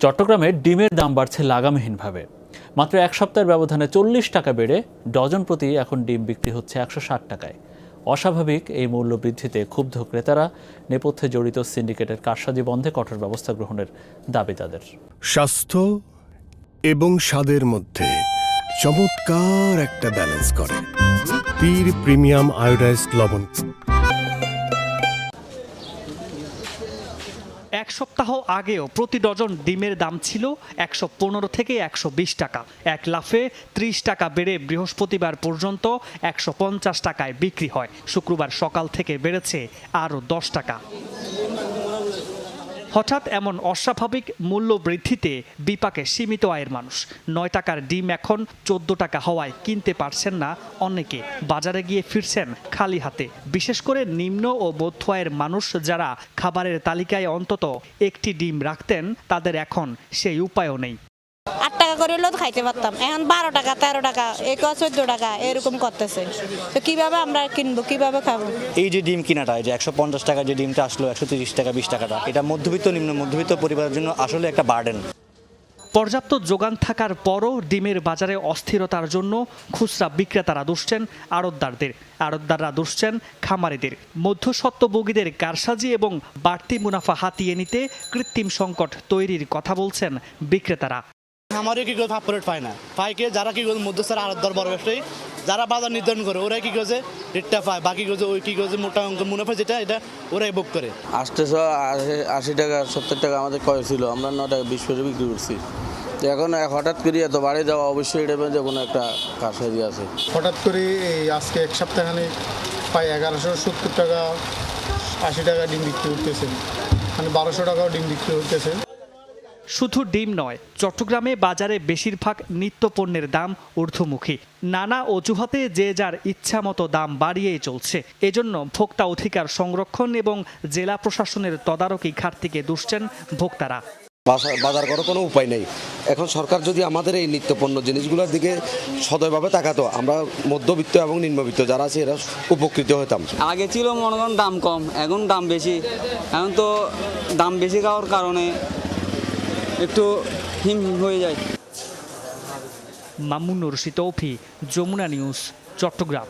চট্টগ্রামে ডিমের দাম বাড়ছে লাগামহীনভাবে। মাত্র এক সপ্তাহের ব্যবধানে 40 টাকা বেড়ে ডজন প্রতি এখন ডিম বিক্রি হচ্ছে 160 টাকায়। অস্বাভাবিক এই মূল্য বৃদ্ধিতে ক্ষুব্ধ ক্রেতারা নেপথ্যে জড়িত সিন্ডিকেটের কারসাজি বন্ধে কঠোর ব্যবস্থা গ্রহণের দাবি তাদের। স্বাস্থ্য এবং স্বাদের মধ্যে চমৎকার একটা ব্যালেন্স করে পীর প্রিমিয়াম আয়োডাইজড লবণ। এক সপ্তাহ আগেও প্রতি ডজন ডিমের দাম ছিল 115 থেকে 120 টাকা। এক লাফে 30 টাকা বেড়ে বৃহস্পতিবার পর্যন্ত 150 টাকায় বিক্রি হয়। শুক্রবার সকাল থেকে বেড়েছে আরও 10 টাকা। হঠাৎ এমন অস্বাভাবিক মূল্য বৃদ্ধিতে বিপাকে সীমিত আয়ের মানুষ। 9 টাকার ডিম এখন 14 টাকা হওয়ায় কিনতে পারছেন না অনেকে। বাজারে গিয়ে ফিরছেন খালি হাতে। বিশেষ করে নিম্ন ও মধ্য আয়ের মানুষ যারা খাবারের তালিকায় অন্তত একটি ডিম রাখতেন, তাদের এখন সেই উপায়ও নেই। 8 টাকা করে হলেও খাইতে পারতাম, এখন 12 টাকা 13 টাকা 14 টাকা এরকম করতেছে। তো কিভাবে আমরা কিনবো, কিভাবে খাবো? এই যে ডিম কিনাটা, এই যে 150 টাকা যে ডিমটা আসলো 130 টাকা 20 টাকাটা, এটা মধ্যবিত্ত নিম্ন মধ্যবিত্ত পরিবারের জন্য আসলে একটা বার্ডেন। পর্যাপ্ত যোগান থাকার পরও ডিমের বাজারে অস্থিরতার জন্য খুচরা বিক্রেতারা দুষছেন আড়তদাররা দুষছেন খামারিদের। মধ্যস্বত্বভোগীদের কারসাজি এবং বাড়তি মুনাফা হাতিয়ে নিতে কৃত্রিম সংকট তৈরির কথা বলছেন বিক্রেতারা। আমারও কি করে ফাপরেট পায় না, পাইকে যারা কি করে মধ্যস্থের আড়তদার বড় ব্যবসায়ী যারা বাজার নির্ধারণ করে, ওরাই কি করছে রেটটা পায়, বাকি করছে ওই কি করছে মোটা অঙ্ক মুনাফা যেটা এটা ওরাই বুক করে। 880 টাকা 70 টাকা আমাদের কয় ছিল, আমরা 9 টাকা 20 পয়সা বিক্রি করছি। এখন হঠাৎ করে এত বাড়ি যাওয়া অবশ্যই এটা যে কোনো একটা কারসাজি আছে। হঠাৎ করে এই আজকে এক সপ্তাহখানে প্রায় 1170 টাকা 80 টাকা ডিম বিক্রি করতেছে, মানে 1200 টাকাও ডিম বিক্রি করতেছে। শুধু ডিম নয়, চট্টগ্রামে বাজারে বেশিরভাগ নিত্য পণ্যের দাম ঊর্ধ্বমুখী। নানা অজুহাতে যে যার ইচ্ছা মতো দাম বাড়িয়েই চলছে। এজন্য ভোক্তা অধিকার সংরক্ষণ এবং জেলা প্রশাসনের তদারকি ঘাটতিকে দুষছেন ভোক্তারা। বাজার করার কোনো উপায় নেই। এখন সরকার যদি আমাদের এই নিত্যপণ্য জিনিসগুলোর দিকে সদয়ভাবে তাকাতো, আমরা মধ্যবিত্ত এবং নিম্নবিত্ত যারা আছে এরা উপকৃত হতাম। আগে ছিল মনে করেন দাম কম, এখন দাম বেশি। এখন তো দাম বেশি খাওয়ার কারণে একটু হিম হয়ে যায়। মামুনুর রশিদ তৌফি, যমুনা নিউজ, চট্টগ্রাম।